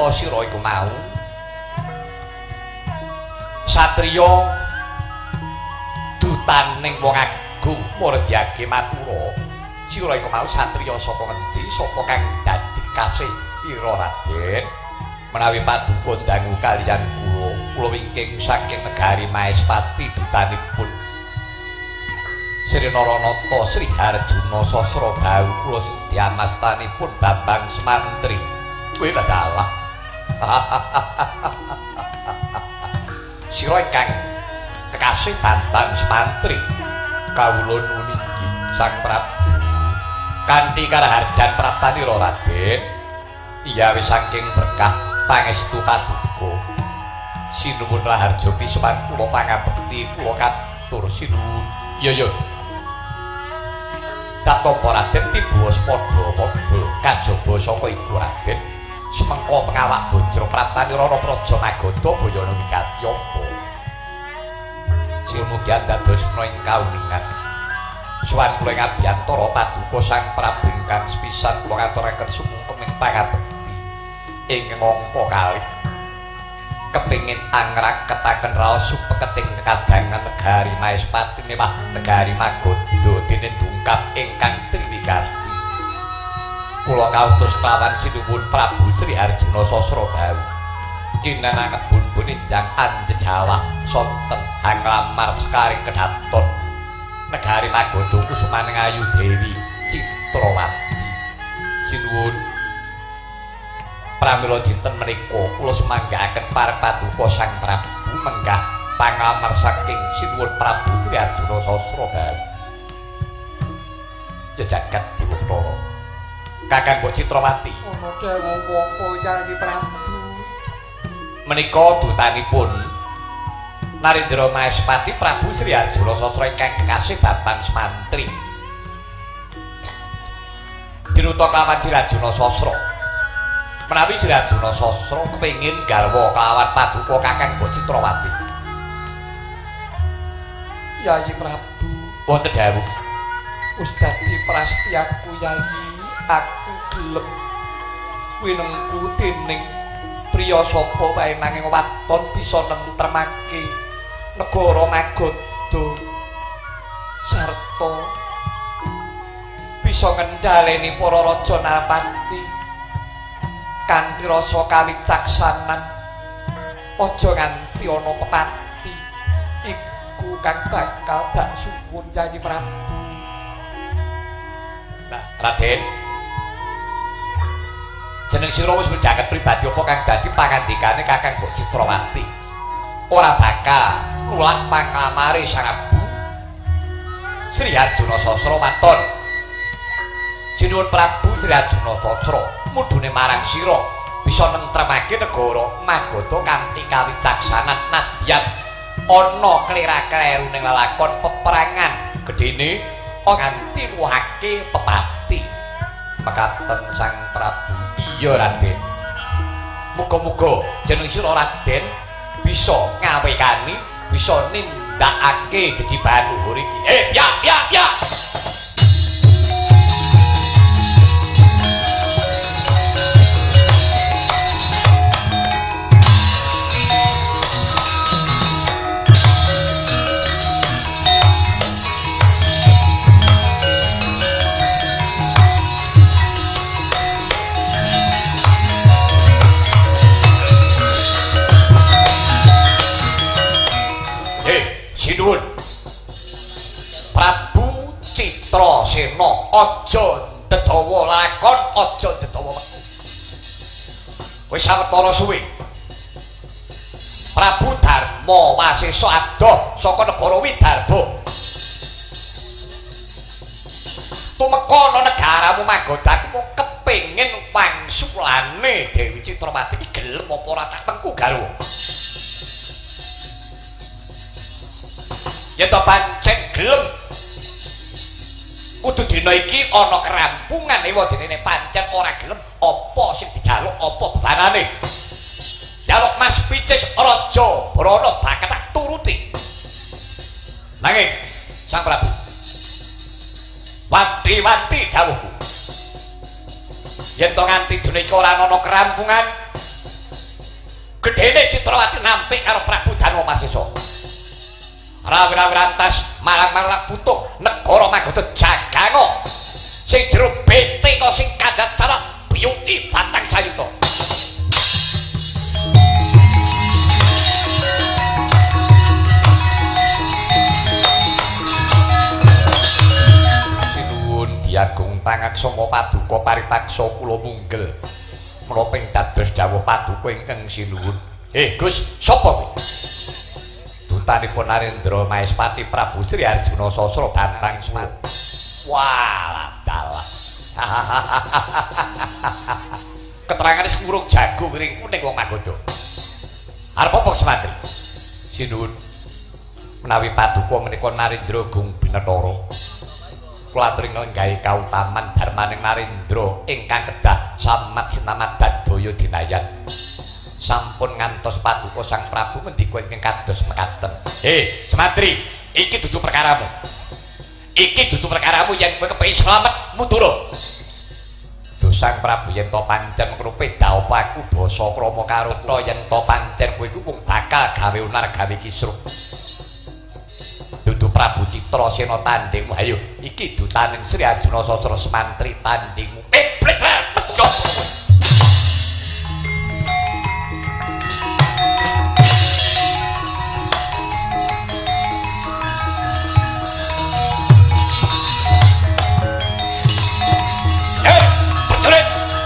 ta sira iku mau satriya dutaning wong agung Murdyake matura sira iku mau satriya saka ngendi sapa kang dadi kasih ira Raden menawi paduka dangu kaliyan kula wingking saking negari Maespati dutanipun Sri Naranata Sri Harjuna Sasra Bau kula Sedyamastanipun Bambang Semantri kuwi badalah sira ingkang kekasih Bambang Semantri kawula nuwun inggih Sang Prabu kanthi karaharjan praptanira Raden iya wis saking berkah pangestu paduka sinuwun raharja pisanan kula pangabekti kula katur sinuwun iya tak tampa Raden tiba padha-padha kajaba saka iku Raden semengko pengawak Bajra Praptanira Praja Magadha Bayana Mikati apa silmugi dadosna ing kauningan suwan kula ing abiyantara paduka Sang Prabu ingkang sepisan kula ngaturaken sumengkeming pangabekti ing ngangka kalih kepingin angrak ketaken raos supeketing kekadangan negari Maespati mewah negari Magadha dene dungkap ingkang triwigati kula kautus kelawan sinuwun Prabu Sri Harjuna Sasra Bau kinenang bun-bun injang anjejawah sonten hanglamar sekaring kedaton negari Magadha kusumaning Ayu Dewi Citrawati sinuwun pramila dinten menika kula semanggaaken para paduka Sang Prabu menggah panglamar saking sinuwun Prabu Sri Harjuna Sasra Bau ya jagat Diwatara Kakang Mbok Citrawati ana dawuh apa Yayi Prabu menika dutanipun Narendra Maespati Prabu Sri Harjuna Sasra ingkang kekasih Bambang Semantri dinuta kelawan Sri Harjuna Sasra menawi Sri Harjuna Sasra kepengin garwa kelawan paduka Kakang Mbok Citrawati Yayi Prabu wonten dawuh wis dadi prastiyaku Yayi aku gelem winengku dening priya sapa wae nanging waton bisa nentremake negara Magadha sarta bisa ngendhaleni para raja Narpati kanthi rasa kawicaksanan aja nganti ana pepati iku kang bakal dak suwun Yayi Prabu. Nah Raden jeneng sira wis midhanget pribadi apa kang dadi pangandikane Kakang Mbok Citrawati ora bakal nulak panglamare Sang Prabu Sri Harjuna Sasra waton sinuwun Prabu Sri Harjuna Sasra mudune marang sira bisa nentremake negara Magadha kanthi kawicaksanan nadyan ana klira-kleru ning lelakon peperangan gedene nganti nuwuhake pepati mekaten Sang Prabu iya Raden muga-muga jeneng sira Raden bisa ngawekani bisa nindakake gejiban luhur iki ya sinuwun Prabu Citrasena aja ndedawa lakon aja ndedawa wektu wis sawetara suwe Prabu Darma Wasesa adoh saka negara Widarba tumeka ana negaramu Magadha aku mau kepengin wangsulane Dewi Citrawati iki gelem apa ora tak tengku garwa yen to pancen gelem kudu dina iki ana kerampungan ewa dene pancen ora gelem apa sing dijaluk apa bebanane jaluk Mas Picis Raja Brana bakal tak turuti nanging Sang Prabu wanti-wanti dawuhku yen to nganti dina iki ora ana kerampungan gedene Citrawati nampik karo Prabu Danawasesa. Rawi-rawi malang-malang butuh negara Magoda Jaganga sing jero beting sing kandhat cara biyuki Batang Sayuta. Sinuwun Diagung Pangaksama Paduka paripaksa kula munggel menapa ing dados dawuh Paduka ingkang sinuwun. Gus, sapa kuwi? Dutanipun Narendra Maespati Prabu Sri Arjuna Sasra Bambang Suwata. Wah, dalah. Keterangane skurung jago wiring kuning wong Magoda. Arep apa Semantri? Sinuwun menawi Paduka menika Narendra Gung Binathara. Kula aturi nggawe kautaman darmaning Narendra ingkang kedah samat sinamat dadaya dinayan. Sampun ngantos Paduka Sang Prabu mendika ingkang kados mekaten. Semantri, iki dudu perkaramu. Iki dudu perkaramu yen kowe kepengin slamet mundura. Sang Prabu yen to pancen krupe daopo aku basa krama karutna yen to pancen kowe iku mung bakal gawe unar gawe kisruh. Dudu Prabu Citrasena tandingmu. Ayo, iki dutaning Sri Arjuna Sasra Semantri tandingmu. Iblis mejo.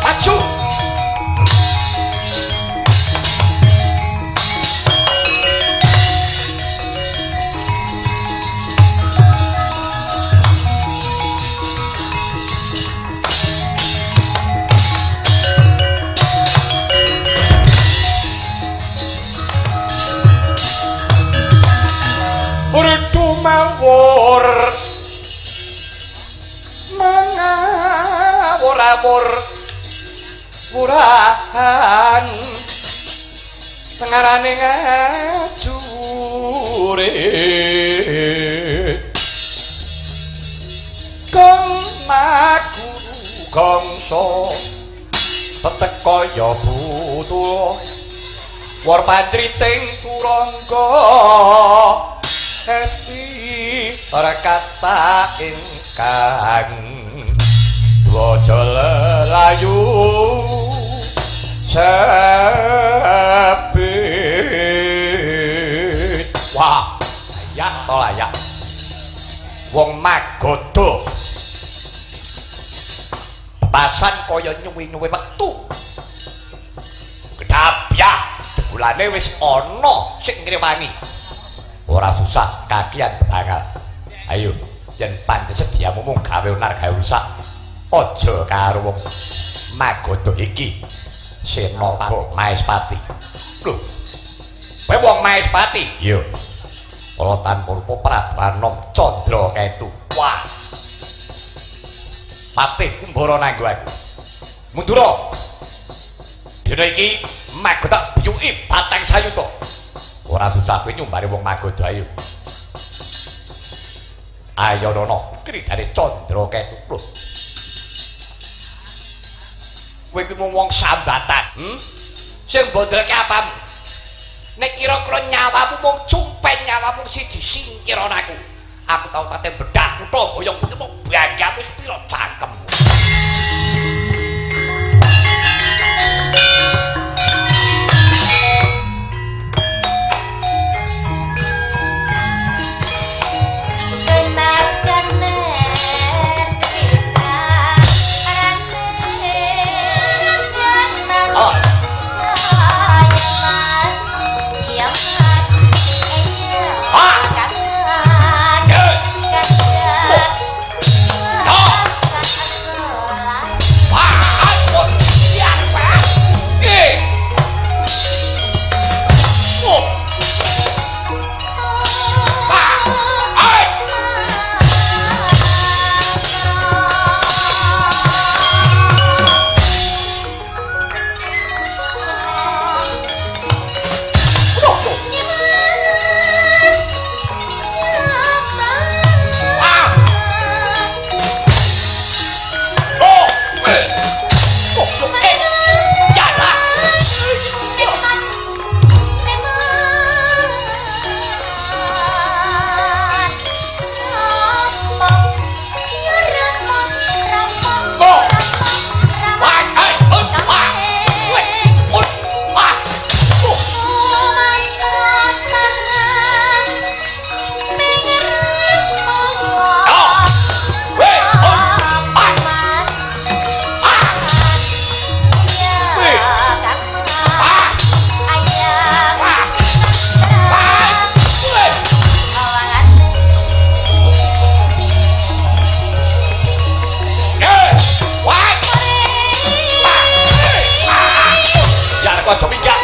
Maju. Urdu mawur mengawur-awur murahan tengarane ngajure gong maguru gongso teteka ya butuh war pandriting turangga esti ora kata ingkang waja lelayu sabit. Wah, layak to layak. Wong Magoda pasan kaya nyuwi-nyuwi wektu. Kedabyah jebulane wis ana sing ngrewangi. Ora susah kakian banget. Ayo, yen pancen sediamu mung gawe unar gawe rusak. Aja karo wong Magoda iki. Senapa Maespati. Lho. Kowe wong Maespati? Iya. Kala tanpa rupa Prabu Anom Candra Ketu. Wah. Patih Kumbara nanggo aku. Mundura. Dina iki Magoda biyuki Batang Sayuta. Ora susah kowe nyumbari wong Magoda ayo. Ayo nono, kridane Candra Ketu. Kowe iki wong sambatan, sing mbondreke apamu? Nek kira-kira nyawamu mung cumpen nyawamu siji singkir ana aku. Aku tau tate bedah kutha boyong putih mung banggamu sepira cangkemmu. aku aja minggat.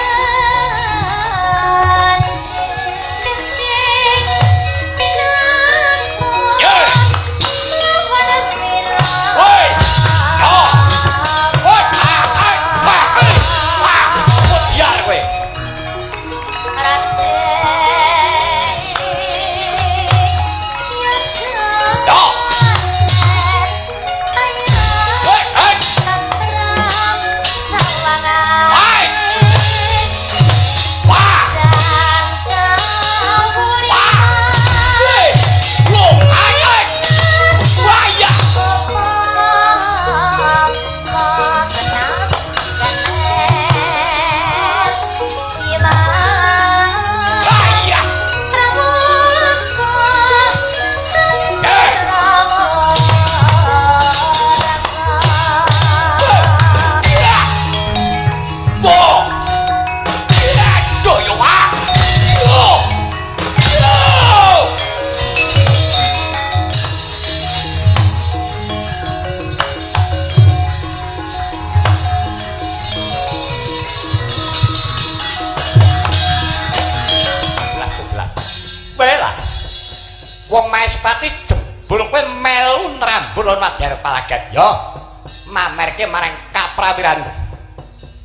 Wong Maespati jembul kowe melu nrambul madya palagan ya mamerke marang kaprawiranmu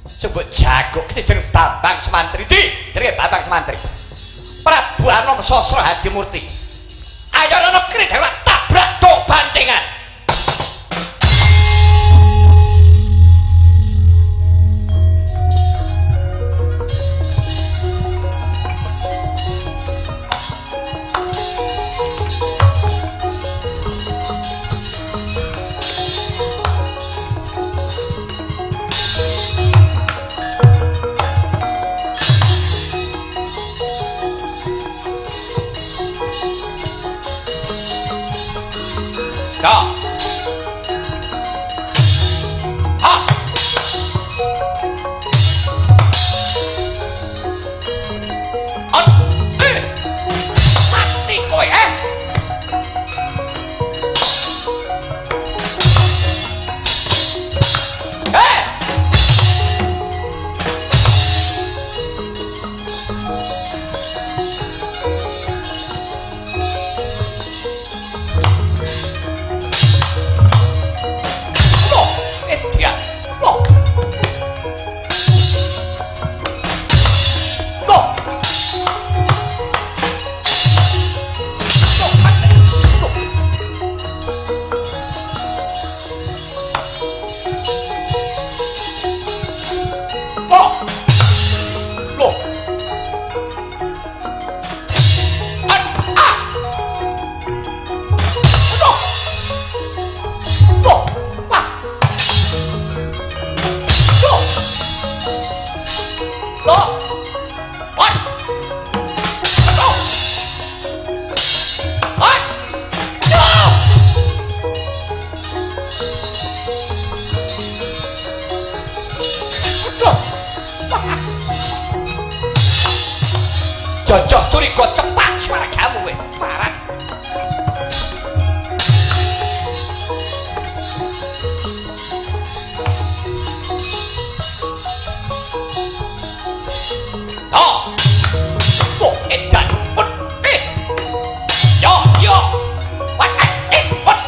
sebut jago jeneng Bambang Semantri di jenenge Bambang Semantri Prabu Anom Sasra Hadimurti ayo ana kene dewa tabrak tok bantingan Jojok curiga cepat suara kamu weh parah oh edan what yo what what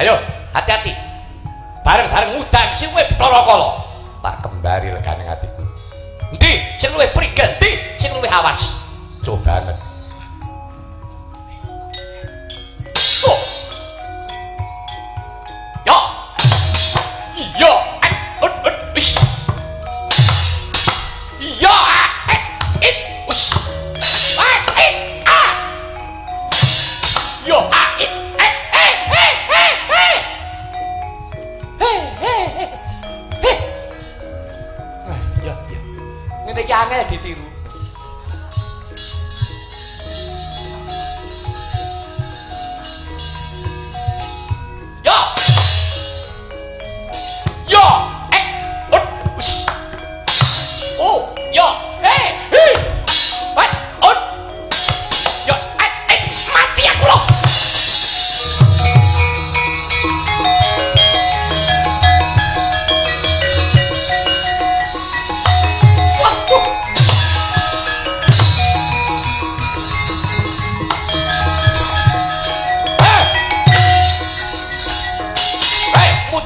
ayo hati-hati bareng-bareng udang sing luwih Bathara Kala tak kembari legane atiku endi sing luwih prigen endi sing luwih awas coba banget yo iya wis iya wis Lah ya. Ngene iki angel ditiru. Yo. Yo. Oh, yo. What? On. Yo, mati aku loh.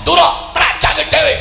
Duro, tracane dhewe.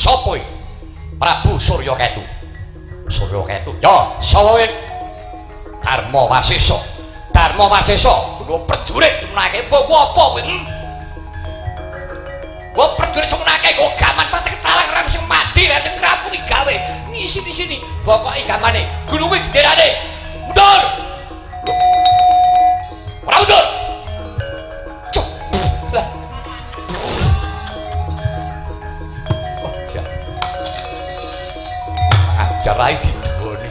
Sopo iki? Prabu Surya Ketu. Surya Ketu. Ya, sapa iki? Darma Wasesa. Darma Wasesa nggo prajurit semenake mbok apa kuwi? Mbok prajurit semenake nggo gaman pating talang rang sing mati lan sing rampung gawe. Ngisi di sini pokoke gamane guluwe genderane. Mundur. Ora mundur. Cuk. Lah. Jarai didoni.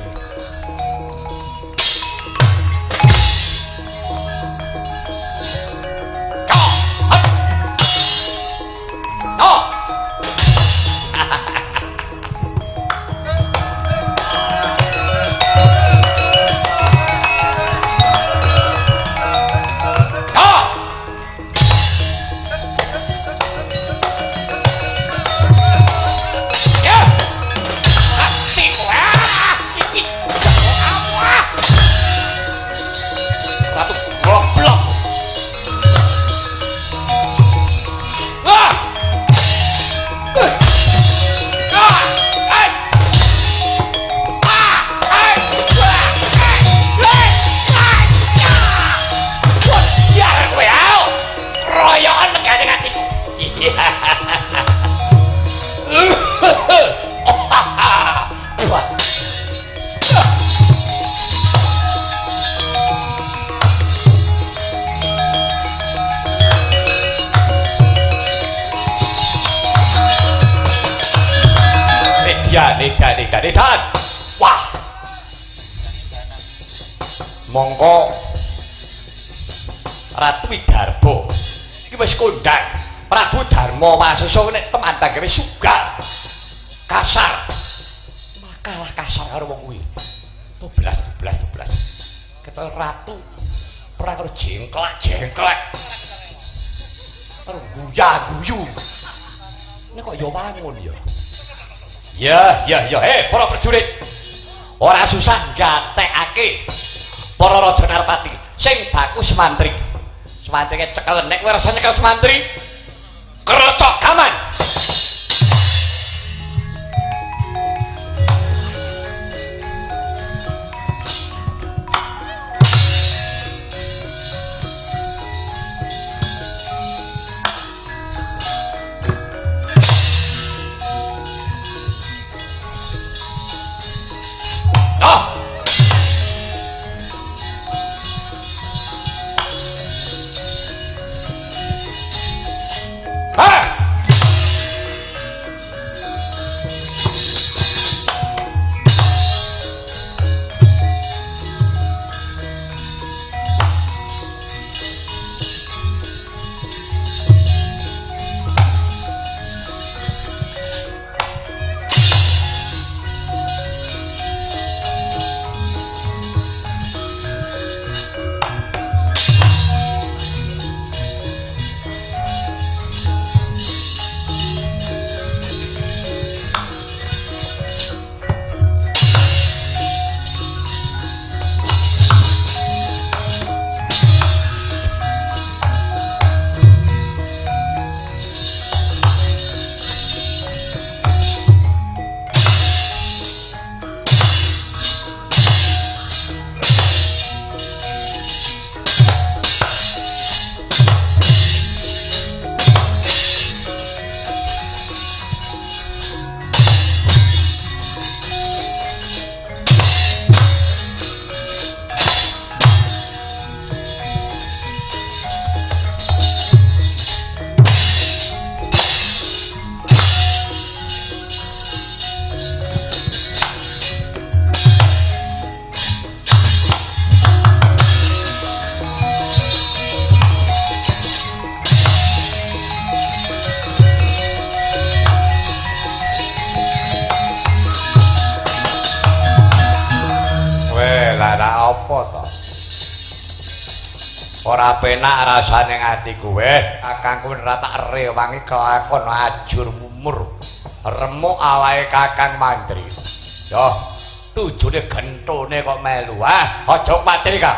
Nedan. Wah. Mongko Ratu Widarba iki wis kondhang Prabu Darma Wasesa nek teman gawe sugar. Kasar. Makalah kasar karo wong kuwi. 12. Ketel ratu perang karo jengklek. Terus guyu. Nek kok ya wangun ya. Ya, para prajurit. Ora susah gatekake para raja Narpati sing baku semantri. Semantrine cekel nek kowe rasa nyekel semantri, kerocok gaman. apa to? Ora penak rasane atiku kakangku ora tak rewangi kelakon ajur mumur remuk awake kakang Mandri. Yo tujune gentone kok melu aja mati ka.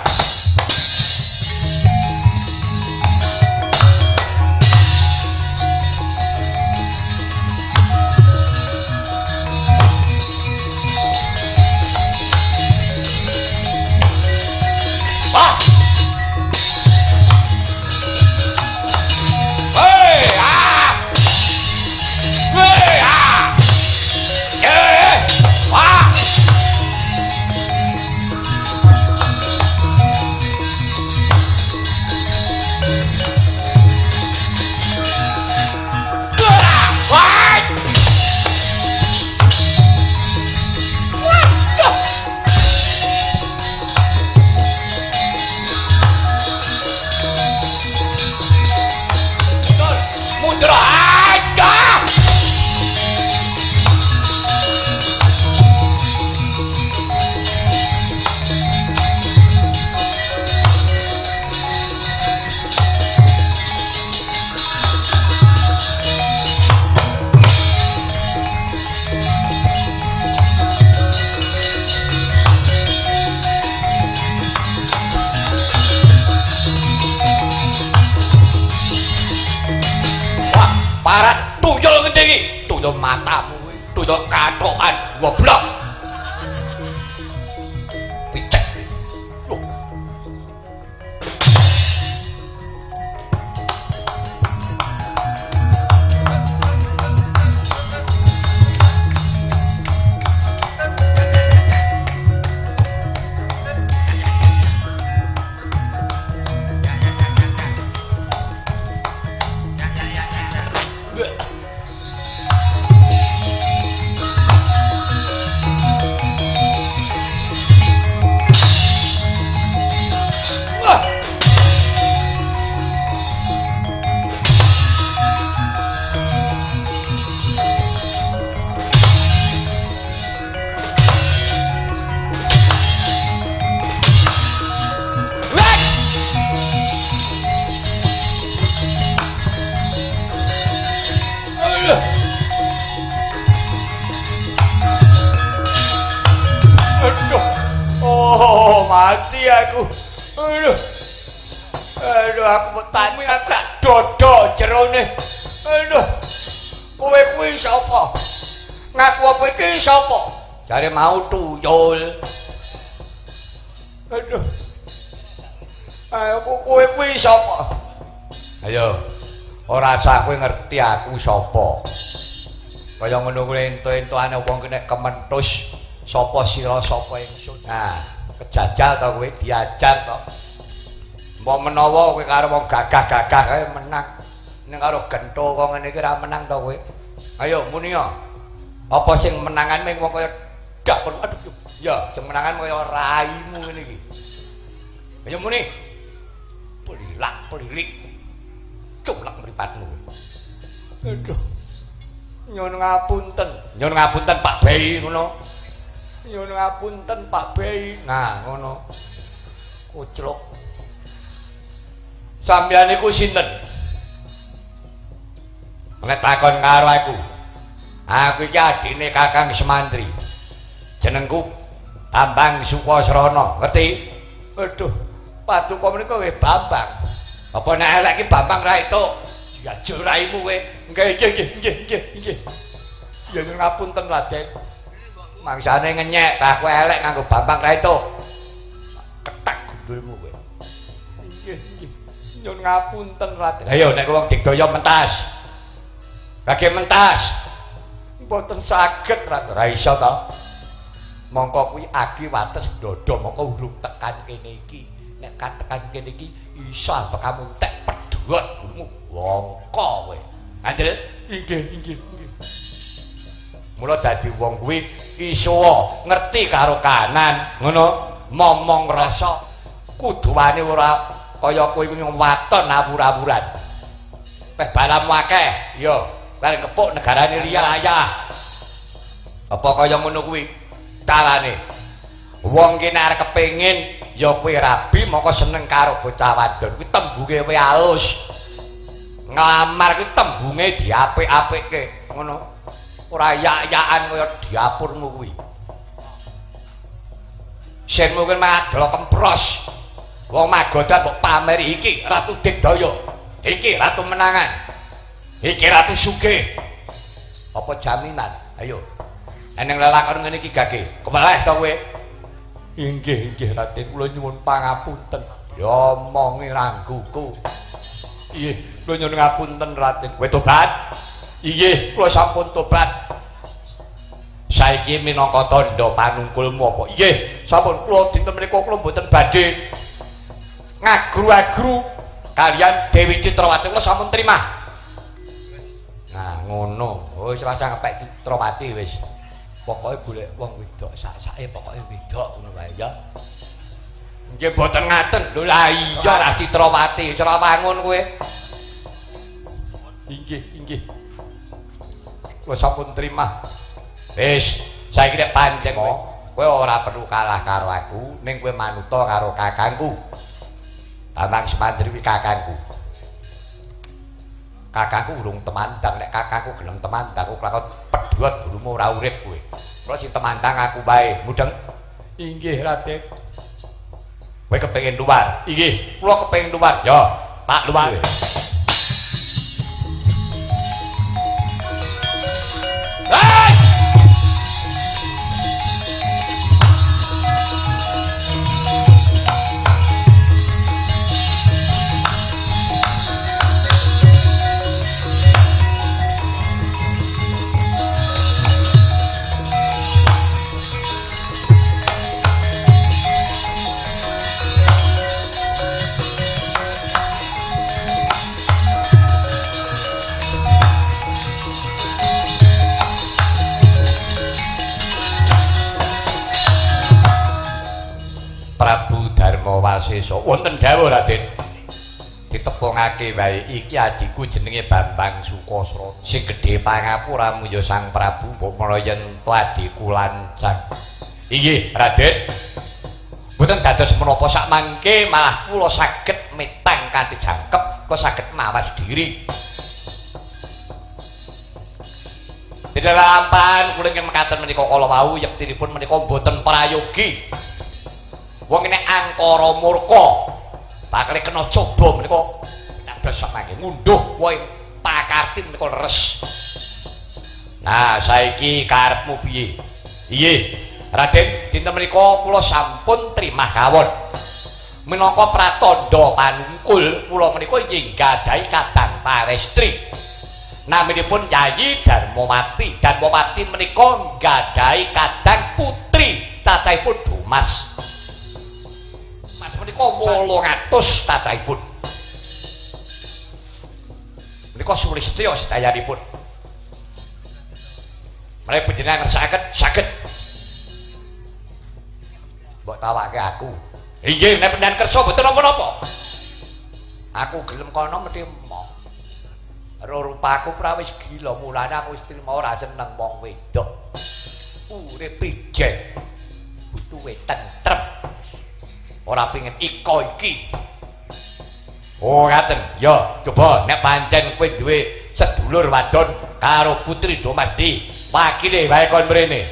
Tuyul matamu, tuyul katokan, goblok. Picek. Loh. Mati aku. Aduh aku petani gak dodo jerone. Aduh. Kowe kuwi sapa? Ngaku apa iki sapa? Jare mau tuyul. Aduh. Ayo kowe kuwi sapa? Ayo. Ora usah kowe ngerti aku sapa. Kaya ngono kuwi ento-entoane wong nek kementhus sapa sira sapa ingsun. Nah, kejajal to kowe diajar to. Mbok menawa kowe karo wong gagah-gagah kae menang. Ning karo gentho kok ngene iki ra menang to kowe. Ayo muni yo. Apa sing menangan mung wong kaya dak aduh. Ya, sing menangan kaya raimu ngene iki. Ayo muni. Pelilak-pelilik. Culak mripatmu. Aduh. Nyun ngapunten. Nyun ngapunten Pak Bey ngono. Nyun ngapunten Pak Bey. Nah, ngono. Kucluk. Sampeyan niku sinten? Nek takon karo aku. Aku iki adine Kakang Semantri. Jenengku Bambang Sukasrana, ngerti? Aduh, paduka menika kowe Bambang. Apa nek elek iki Bambang ra itu? Ya juraimu kowe. Nggih. Ya ngapunten Raden. Mangsane ngenyek, aku elek nganggo Bambang ra itu. Ketak gundulmu kowe. Nggih. Nyun ngapunten Raden. Lah yo nek wong digdaya mentas. Kage mentas. Mboten saged Raden. Ra iso to. Mongko kuwi agi wates dodo mongko urung tekan kene iki. Nek kan tekan kene iki iso kamu tek pedhot gulmu. Wongko kowe. Andel? Inggih. Mula dadi wong kuwi iso ngerti karo kanan, ngono. Momong rasa kudu wani ora kaya kowe kuwi waton awur-awuran. Peh balamu akeh, yo, bareng kepuk negarane liya ayah. Apa kaya ngono kuwi carane? Wong kene arep kepengin ya kowe rabi moko seneng karo bocah wadon kuwi tembunge wae alus. Nglamar kuwi tembunge diapik-apikke ngono. Ora yak-yakan kaya diapurmu kuwi. Sen mungkin madol kempros. Wong magodan mbok pameri iki Ratu Digdaya. Iki Ratu Menangan. Iki Ratu Sugih. Apa jaminan? Ayo. Eneng lelakon ngene iki gage. Kemeleh to kowe? Inggih, Raden, kula nyuwun pangapunten. Ya omongi rangguku. Inggih, kula nyuwun ngapunten Raden. Kowe tobat? Inggih, kula sampun tobat. Saiki minangka tandha panungkulmu apa? Inggih, sampun kula dinten menika kula mboten badhe ngagru-agru kalian Dewi Citrawati, kula sampun terima. Nah, ngono. Wis rasa ngepek Citrawati wis. Pokoke golek wong wedok sak-sake pokoke wedok ngono wae ya. Nggih mboten ngaten. Lho la iya ra Citrawati, ora wangun kowe. Inggih. Kula sampun terima. Wis, saiki nek pancen kowe ora perlu kalah karo aku, ning kowe manuta karo kakangku. Bambang Semandri kuwi kakangku. Kakangku urung temandang, nek kakangku gelem temandang kok lakon pedhot gurumu ora urip kowe. Kula sing temandang aku bae, mudeng. Inggih, Raden. Kowe kepengin luar? Inggih, kula kepengin luar. Yo, tak luar. Hei! Prabu Darma Wasesa wonten dawuh Raden ditepungake wae iki adikku jenenge Bambang Sukasra sing gedhe pangapuramu ya Sang Prabu mbok menawa yen adikku lancang. Inggih Raden, mboten dados menapa sak mangke malah kula saged metang kanthi jangkep kula saged mawas diri. Tidak lampahan kula ingkang mekaten menika kala wau yektinipun menika mboten prayogi. Wong nek angkara murka bakal kena coba menika dados samangke ngunduh wae pakarti menika leres. Nah, saiki karepmu piye? Iye, Raden, dinten menika kula sampun trimah kawon. Minangka pratandha panungkul kula menika inggih gadhahi kadang pawestri. Naminipun Yayi Darmawati. Darmawati menika gadhahi kadang putri cacahipun Dumas. Menika 800 cacahipun. Menika Sulistya sedayanipun. Menawi panjenengan ngersakaken saged. Mbok tawake aku. Inggih, nek panjenengan kersa mboten napa-napa. Aku gelem kono mesti emoh. Rupaku ora wis gila, mulane aku wis trima ora seneng wong wedok. Urip pijet. Butuhe tentrem. Ora pengin iko iki. Oh ngaten. Ya, coba nek pancen kowe duwe sedulur wadon karo putri Domasti, wakile wae kon mrene.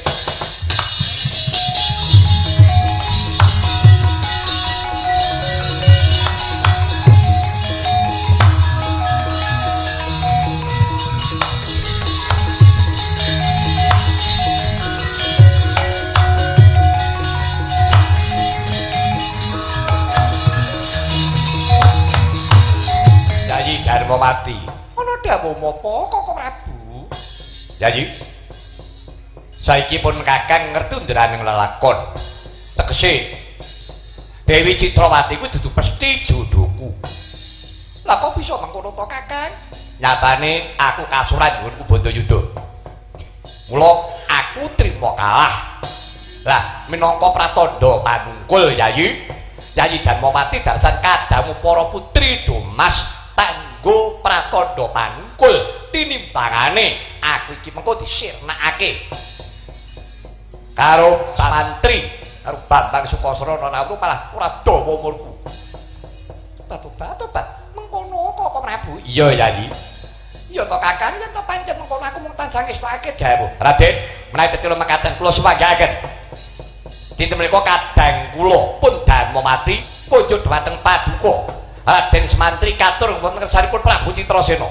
Darmawati. Ana dawuh apa kok Prabu? Yayi. Saiki pun Kakang ngertundraning lelakon. Tegese Dewi Citrawati kuwi dudu pesthi jodohku. Lah kok bisa mengkono to Kakang? Nyatane aku kasuran nggonku Bandayuda. Mula aku trima kalah. Lah minangka pratandha panungkul Yayi, Yayi Darmawati darsan kadhamu para putri Dumas tanggo pratandha panungkul tinimbangane aku iki mengko disirnakake karo santri karo Bambang Sukasana Rawuh malah ora dawa umurku. Tobat mengkono kok Prabu. Iya Yayi. Ya to Kakang yen to pancen mengkono aku mung tansah ngestake dawuh. Raden, menawi tetelo mekaten kula suwanggaken. Dinten menika kadang kula pun dharma mati kunjuk dhumateng Paduka. Raden Semantri katur wonten kersanipun Prabu Citrasena.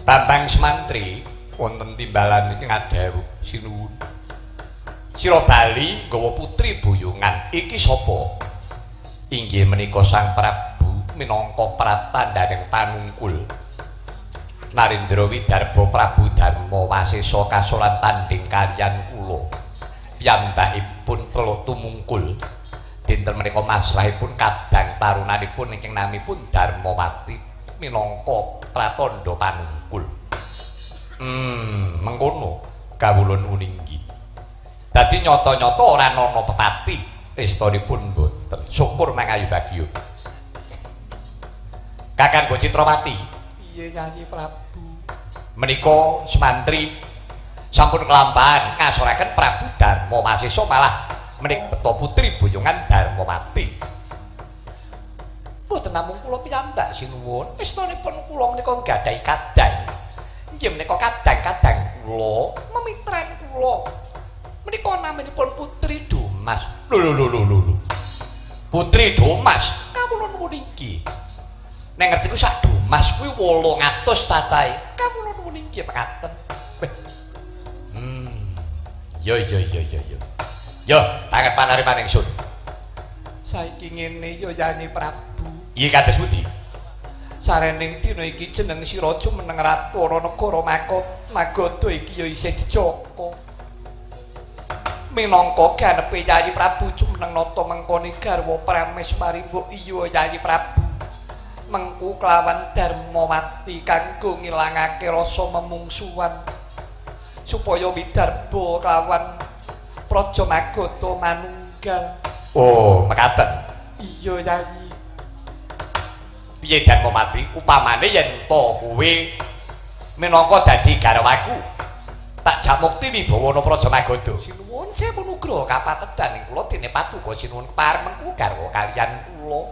Bambang Semantri wonten timbalan iki ngadhawuh sinuwun. Sira bali nggawa putri boyongan iki sapa? Inggih menika Sang Prabu minangka pratandaning panungkul. Narendra Widarba Prabu Darma Wasesa kasolan tanding kaliyan kula. Piyambakipun teluk tumungkul. Dinten menika masrahipun kadang tarunanipun ingkang namipun Darmawati minangka pratandha panungkul. Mengkono kawulun uninggi. Dadi nyata-nyata ora ana pepati estanipun boten. Syukur mangayu bagya. Kakang Citrawati. Iye Nyanyi Prabu. Menika Semantri sampun kelampahan ngasoraken Prabu Darma Wasesa malah menika putri boyongan Darmawati. Mboten namung kula piyambak sinuwun, estanipun kula menika gadhahi kadang. Inggih menika kadang-kadang kula memitran kula. Menika naminipun Putri Dumas. Lho. Putri Dumas, kawula nuwun inggih. Nek ngerti ku sak Dumas kuwi 800 cacahe. Kawula nuwun inggih mekaten. Yo. Yo, tangan panariman ingsun. Saiki ngene ya Yani Prabu. Iya kados pundi? Sarening dina iki jeneng sira jumeneng ratu ana negara Magoda iki ya isih dijaka. Minangka ganepe Yayi Prabu jumeneng nata mengkoni garwa Prameswari mbok iya Yayi Prabu. Mengku kelawan Darmawati kanggo ngilangake rasa memungsuhan supaya Widarba kelawan Praja Magoda manunggal. Oh, mekaten. Iya Yayi. Piye Darmawati upamane yen to kowe minangka dadi garwaku tak jamukti wibawana Praja Magoda. Sinuwun sewu nugraha kapatedan ing kula dene Paduka sinuwun kepareng mengku garwa kaliyan kula.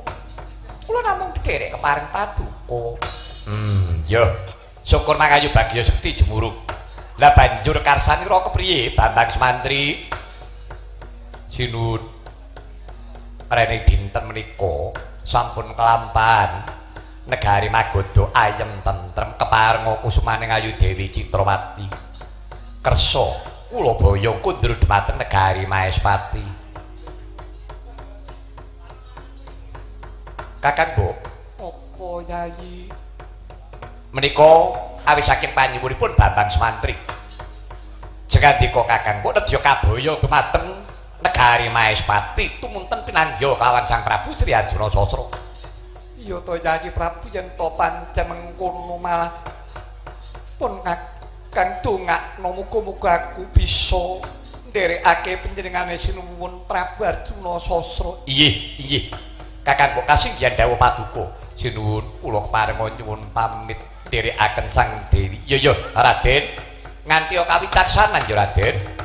Kula namung derek kepareng Paduka. Ya. Syukur mangayu bagya sekti jemuruk. Lah banjur karsanira kepriye Bambang Semantri? Sinuwun rene dinten menika sampun kelampahan negari Magoda ayem tentrem keparenga kusumaning Ayu Dewi Citrawati kersa kula baya kundur dhumateng negari Maespati. Kakang Mbok apa Yayi menika awis saking panyuwunipun Bambang Semantri jengandika Kakang Mbok nedya kabaya dhumateng negari Maespati tumunten pinangga kelawan Sang Prabu Sri Arjuna Sasra. Iya to Yayi Prabu yen to pancen mengkono malah pun kang dongakno muga-muga aku bisa nderekake panjenengane sinuwun Prabu Arjuna Sasra. Inggih. Kakang kok kasih yen dawuh Paduka. Sinuwun kula keparenga nyuwun pamit nderekaken Sang Dewi. Iya Raden. Nganti kawicaksanan ya Raden.